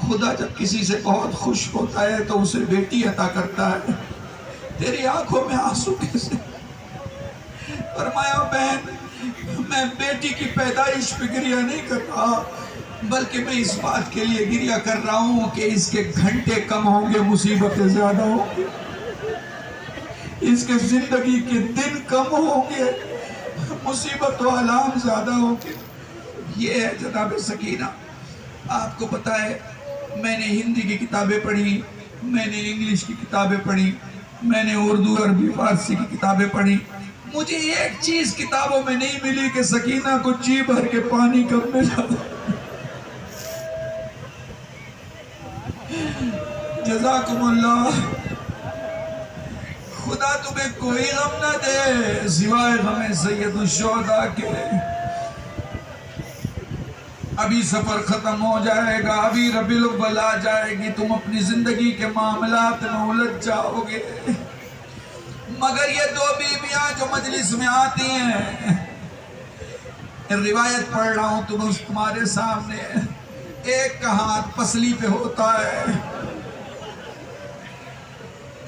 خدا جب کسی سے بہت خوش ہوتا ہے تو اسے بیٹی عطا کرتا ہے. تیری آنکھوں میں آنسو کیسے؟ فرمایا بہن میں بیٹی کی پیدائش پہ گریہ نہیں کر رہا، بلکہ میں اس بات کے لیے گریہ کر رہا ہوں کہ اس کے گھنٹے کم ہوں گے، مصیبتیں زیادہ ہوں گی، اس کے زندگی کے دن کم ہوں گے، مصیبت و آلام زیادہ ہوں گے. یہ ہے جناب سکینہ. آپ کو پتا ہے میں نے ہندی کی کتابیں پڑھی، میں نے انگلش کی کتابیں پڑھی، میں نے اردو عربی فارسی کی کتابیں پڑھی. مجھے ایک چیز کتابوں میں نہیں ملی کہ سکینہ کو جی بھر کے پانی کب ملا. جزاکم اللہ. خدا تمہیں کوئی غم نہ دے سوائے غم سید الشہداء کے. ابھی سفر ختم ہو جائے گا، ابھی ربیع الاول آ جائے گی، تم اپنی زندگی کے معاملات میں الجھ جاؤ گے. مگر یہ دو بیویاں جو مجلس میں آتی ہیں، روایت پڑھ رہا ہوں تمہارے سامنے، ایک کا ہاتھ پسلی پہ ہوتا ہے،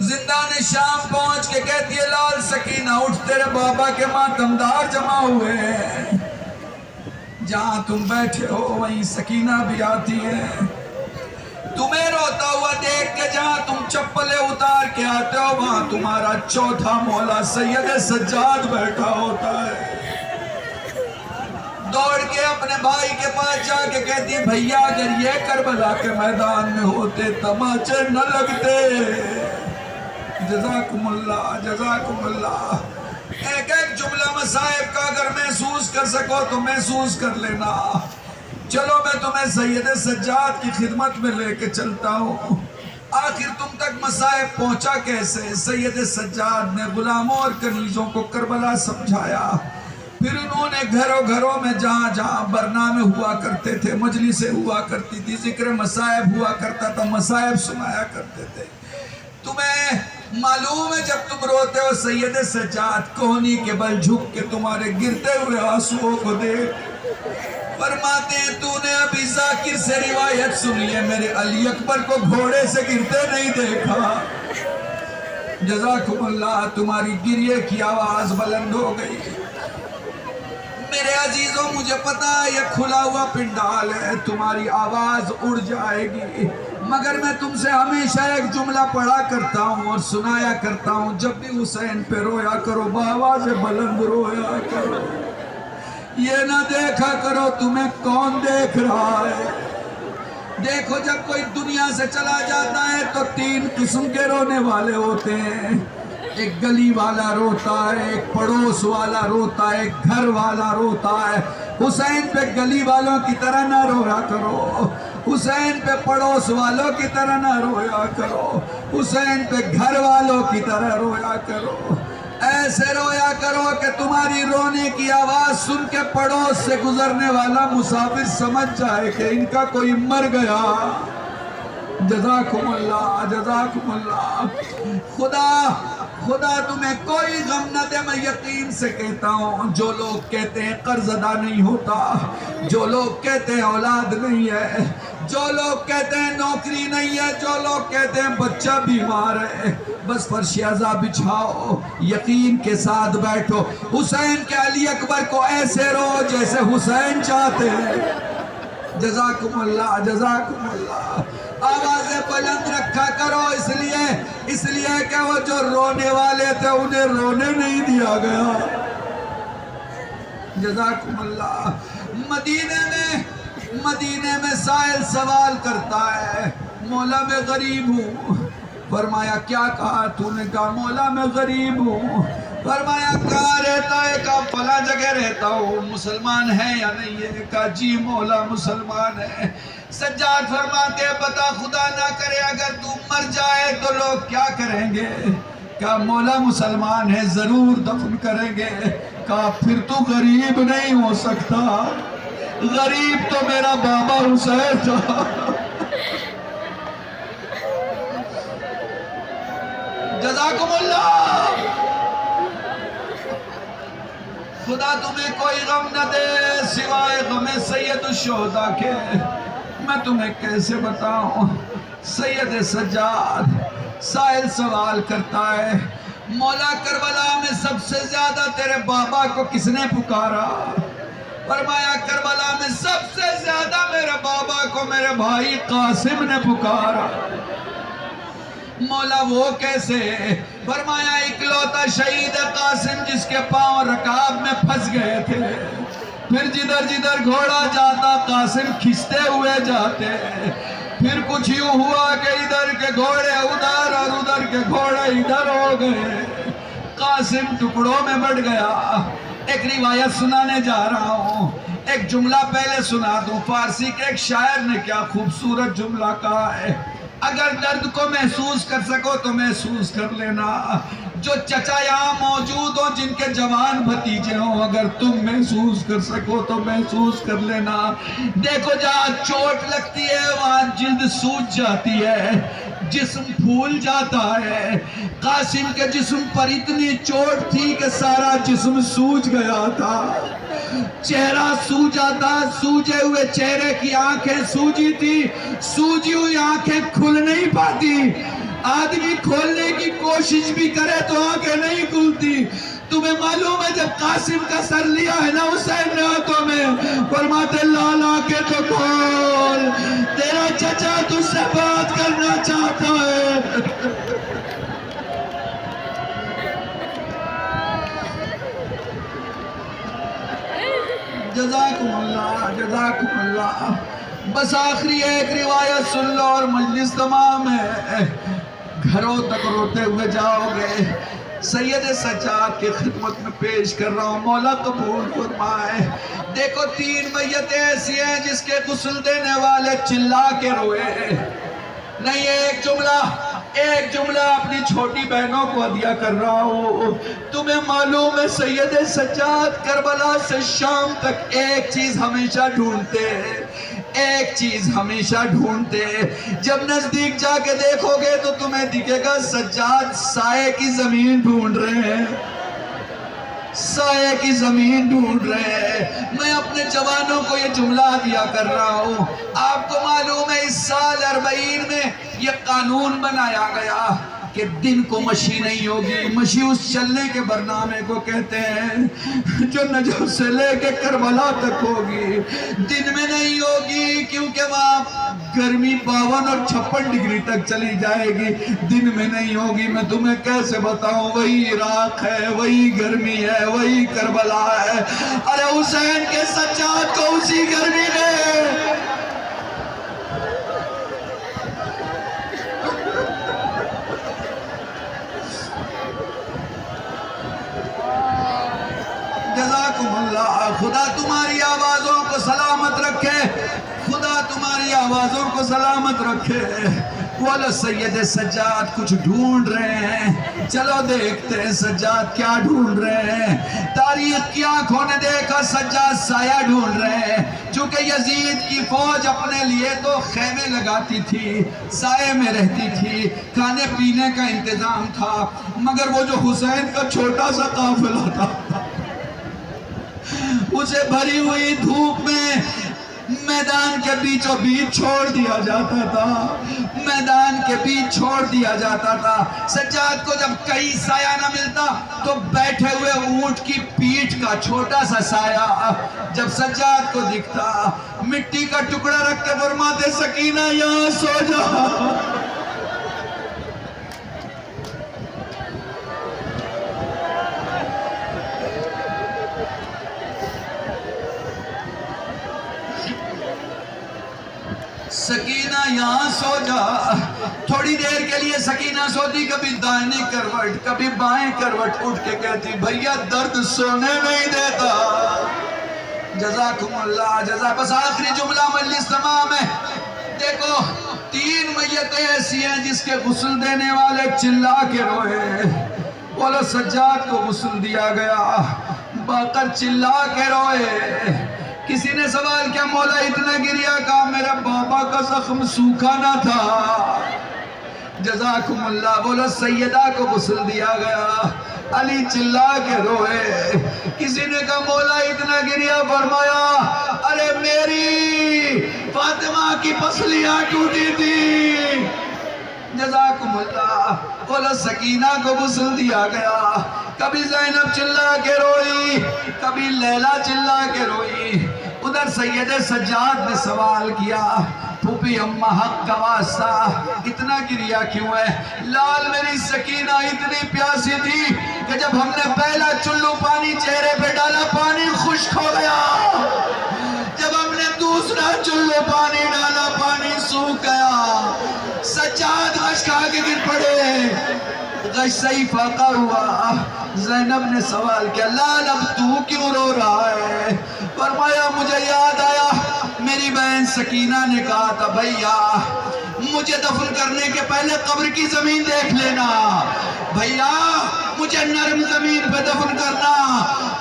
زندان شام پہنچ کے کہتی ہے لال سکینہ اٹھ، تیرے بابا کے ماتمدار جمع ہوئے ہیں. جہاں تم بیٹھے ہو وہیں سکینہ بھی آتی ہے، تمہیں روتا ہوا دیکھ کے جہاں تم چپلیں اتار کے آتے ہو وہاں تمہارا چوتھا مولا سید سجاد بیٹھا ہوتا ہے. دوڑ کے اپنے بھائی کے پاس جا کے کہتی بھیا اگر یہ کربلا کے میدان میں ہوتے تماچے نہ لگتے. جزاکم اللہ جزاکم اللہ. ایک ایک جملہ مصائب کا اگر محسوس کر سکو تو محسوس کر لینا. چلو میں تمہیں سید سجاد کی خدمت میں لے کے چلتا ہوں. آخر تم تک مصائب پہنچا کیسے؟ سید سجاد نے غلاموں اور کنیزوں کو کربلا سمجھایا، پھر انہوں نے گھروں میں جہاں جہاں برنامے ہوا کرتے تھے، مجلسیں ہوا کرتی تھی، ذکر مصائب ہوا کرتا تھا، مصائب سنایا کرتے تھے. تمہیں معلوم ہے جب تم روتے ہو سید سجاد کوہنی کے بل جھک کے تمہارے گرتے ہوئے آنسوؤں کو دیکھ فرماتے ہیں تو نے ابھی ذاکر سے روایت سنی ہے، میرے علی اکبر کو گھوڑے سے گرتے نہیں دیکھا. جزاکم اللہ. تمہاری گریے کی آواز بلند ہو گئی. میرے عزیزوں مجھے پتا ہے یہ کھلا ہوا پنڈال ہے، تمہاری آواز اڑ جائے گی، مگر میں تم سے ہمیشہ ایک جملہ پڑھا کرتا ہوں اور سنایا کرتا ہوں، جب بھی حسین پہ رویا کرو بآواز بلند رویا کرو. یہ نہ دیکھا کرو تمہیں کون دیکھ رہا ہے. دیکھو جب کوئی دنیا سے چلا جاتا ہے تو تین قسم کے رونے والے ہوتے ہیں. ایک گلی والا روتا ہے، ایک پڑوس والا روتا ہے، ایک گھر والا روتا ہے. حسین پہ گلی والوں کی طرح نہ رویا کرو، حسین پہ پڑوس والوں کی طرح نہ رویا کرو، حسین پہ گھر والوں کی طرح رویا کرو. ایسے رویا کرو کہ تمہاری رونے کی آواز سن کے پڑوس سے گزرنے والا مسافر سمجھ جائے کہ ان کا کوئی مر گیا. جزاکم اللہ جزاکم اللہ. خدا تمہیں کوئی غم نہ دے. میں یقین سے کہتا ہوں جو لوگ کہتے ہیں قرض ادا نہیں ہوتا، جو لوگ کہتے ہیں اولاد نہیں ہے، جو لوگ کہتے ہیں نوکری نہیں ہے، جو لوگ کہتے ہیں بچہ بیمار ہے، بس فرش عزا بچھاؤ، یقین کے ساتھ بیٹھو، حسین کے علی اکبر کو ایسے رو جیسے حسین چاہتے ہیں. جزاکم اللہ جزاکم اللہ. آوازیں بلند رکھا کرو اس لیے کہ وہ جو رونے والے تھے انہیں رونے نہیں دیا گیا. جزاکم اللہ. مدینے میں سائل سوال کرتا ہے مولا میں غریب ہوں. فرمایا کیا کہا؟ تو نے کہا مولا میں غریب ہوں. فرمایا کہاں رہتا ہے؟ کہا فلاں جگہ رہتا ہوں. مسلمان ہے یا نہیں ہے؟ کہا جی مولا مسلمان ہے. سجاد فرماتے ہیں بتا خدا نہ کرے اگر تو مر جائے تو لوگ کیا کریں گے؟ کہا مولا مسلمان ہے ضرور دفن کریں گے. کہا پھر تو غریب نہیں ہو سکتا، غریب تو میرا بابا حسین تھا. جزاکم اللہ. خدا تمہیں کوئی غم نہ دے سوائے غم سید الشہداء کے. میں تمہیں کیسے بتاؤں؟ سید سجاد سائل سوال کرتا ہے، مولا کربلا میں سب سے زیادہ تیرے بابا کو کس نے پکارا؟ فرمایا کربلا میں سب سے زیادہ میرے بابا کو میرے بھائی قاسم نے پکارا۔ مولا وہ کیسے؟ فرمایا اکلوتا شہید قاسم جس کے پاؤں رکاب میں پھنس گئے تھے، پھر جدھر جدھر گھوڑا جاتا قاسم کھچتے ہوئے جاتے، پھر کچھ یوں ہوا کہ ادھر کے گھوڑے ادھر اور ادھر کے گھوڑے ادھر ہو گئے، قاسم ٹکڑوں میں بٹ گیا۔ ایک روایت سنانے جا رہا ہوں، ایک جملہ پہلے سنا دوں۔ فارسی کے ایک شاعر نے کیا خوبصورت جملہ کہا ہے، اگر درد کو محسوس کر سکو تو محسوس کر لینا، جو چچا یہاں موجود ہو جن کے جوان بھتیجے ہوں، اگر تم محسوس کر سکو تو محسوس کر لینا۔ دیکھو جہاں چوٹ لگتی ہے وہاں جلد سوج جاتی ہے، جسم پھول جاتا ہے۔ قاسم کے جسم پر اتنی چوٹ تھی کہ سارا جسم سوج گیا تھا، چہرہ سوجا تھا، سوجے ہوئے چہرے کی آنکھیں سوجی تھی، سوجی ہوئی آنکھیں کھل نہیں پاتی، آدمی کھولنے کی کوشش بھی کرے تو آنکھیں نہیں کھلتی۔ تمہیں معلوم ہے جب قاسم کا سر لیا ہے نا حسین نے ہاتھوں میں، فرماتے لالا کے تو کھول، تیرا چچا تجھ سے بات کرنا چاہتا ہے۔ جزاکم اللہ، جزاکم اللہ۔ بس آخری ایک روایت سن لو اور مجلس تمام ہے، گھروں تک روتے ہوئے جاؤ گے۔ سید سجاد کی خدمت میں پیش کر رہا ہوں، مولا قبول فرمائے۔ دیکھو 3 میتیں ایسی ہیں جس کے غسل دینے والے چلا کے روئے۔ نہیں ایک جملہ اپنی چھوٹی بہنوں کو عطیہ کر رہا ہوں۔ تمہیں معلوم ہے سید سجاد کربلا سے شام تک ایک چیز ہمیشہ ڈھونڈتے ہیں، ایک چیز ہمیشہ ڈھونڈتے ہیں۔ جب نزدیک جا کے دیکھو گے تو تمہیں دکھے گا سجاد سائے کی زمین ڈھونڈ رہے ہیں، سائے کی زمین ڈھونڈ رہے ہیں۔ میں اپنے جوانوں کو یہ جملہ دیا کر رہا ہوں۔ آپ کو معلوم ہے اس سال 40 میں یہ قانون بنایا گیا کہ دن کو مشی نہیں ہوگی۔ مشی اس چلنے کے برنامے کو کہتے ہیں جو نجف سے لے کے کربلا تک ہوگی، دن میں نہیں ہوگی، کیونکہ وہاں گرمی 52 اور 56 ڈگری تک چلی جائے گی، دن میں نہیں ہوگی۔ میں تمہیں کیسے بتاؤں، وہی عراق ہے، وہی گرمی ہے، وہی کربلا ہے۔ ارے حسین کے سجاد کو اسی گرمی میں جزاکم اللہ۔ خدا تمہاری آوازوں کو سلامت رکھے، خدا تمہاری آوازوں کو سلامت رکھے۔ وہ لو سید سجاد کچھ ڈھونڈ رہے ہیں، چلو دیکھتے ہیں سجاد کیا ڈھونڈ رہے ہیں۔ تاریخ کی آنکھوں نے دیکھا سجاد سایہ ڈھونڈ رہے ہیں، چونکہ یزید کی فوج اپنے لیے تو خیمے لگاتی تھی، سائے میں رہتی تھی، کھانے پینے کا انتظام تھا، مگر وہ جو حسین کا چھوٹا سا قافلہ تھا اسے بھری ہوئی دھوپ میں میدان کے بیچوں بیچ چھوڑ دیا جاتا تھا، میدان کے بیچ چھوڑ دیا جاتا تھا۔ سجاد کو جب کہیں سایہ نہ ملتا تو بیٹھے ہوئے اونٹ کی پیٹھ کا چھوٹا سا سایہ جب سجاد کو دکھتا، مٹی کا ٹکڑا رکھ کے فرماتے سکینہ یہاں سو جا۔ سکینہ یہاں سو جا۔ تھوڑی دیر کے لیے سکینہ سوتی، کبھی دائیں کروٹ کبھی بائیں کروٹ، اٹھ کے کہتی بھیا درد سونے نہیں دیتا۔ جزاکم اللہ، جزاک۔ بس آخری جملہ مجلس تمام ہے۔ دیکھو 3 میتیں ایسی ہیں جس کے غسل دینے والے چلا کے روئے۔ بولو سجاد کو غسل دیا گیا، باقر چلا کے روئے۔ کسی نے سوال کیا مولا اتنا گریا؟ کہا میرے بابا کا زخم سوکھا نہ تھا۔ جزاکم اللہ۔ بولو سیدہ کو غسل دیا گیا، علی چلا کے روئے. کسی نے کہا مولا اتنا گریا؟ فرمایا ارے میری فاطمہ کی پسلیاں ٹوٹی تھی. جزاکم اللہ. بولا سکینہ کو غسل دیا گیا. کبھی زینب چلا کے روئی، کبھی لیلا چلا کے روئی. ادھر سید سجاد نے سوال کیا پھوپھی اماں حق کا واسطہ اتنا گریا کیوں ہے؟ لال میری سکینہ اتنی پیاسی تھی کہ جب ہم نے پہلا چلو پانی چہرے پہ ڈالا پانی خشک ہو گیا. جب ہم نے دوسرا چلو پانی ڈالا پانی سوکھ گیا. سجاد غش کھا کے گر پڑے. غش صحیح فاقہ ہوا. زینب نے سوال کیا لال اب تو کیوں رو رہا ہے؟ فرمایا مجھے یاد آیا میری بہن سکینہ نے کہا تھا بھیا مجھے دفن کرنے کے پہلے قبر کی زمین دیکھ لینا. بھیا مجھے نرم زمین پہ دفن کرنا،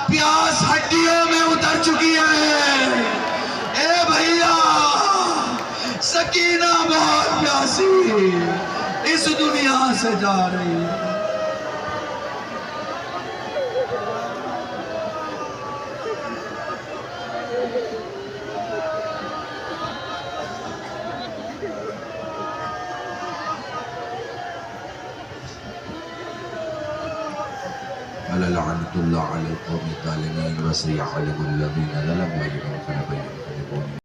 پیاس ہڈیوں میں اتر چکی ہے. اے بھیا سکینہ بہت پیاسی اس دنیا سے جا رہی ہے. لعنت اللہ علی القوم الظالمین وسيعلم الذین ظلموا أيهم الفريقين ينقلبون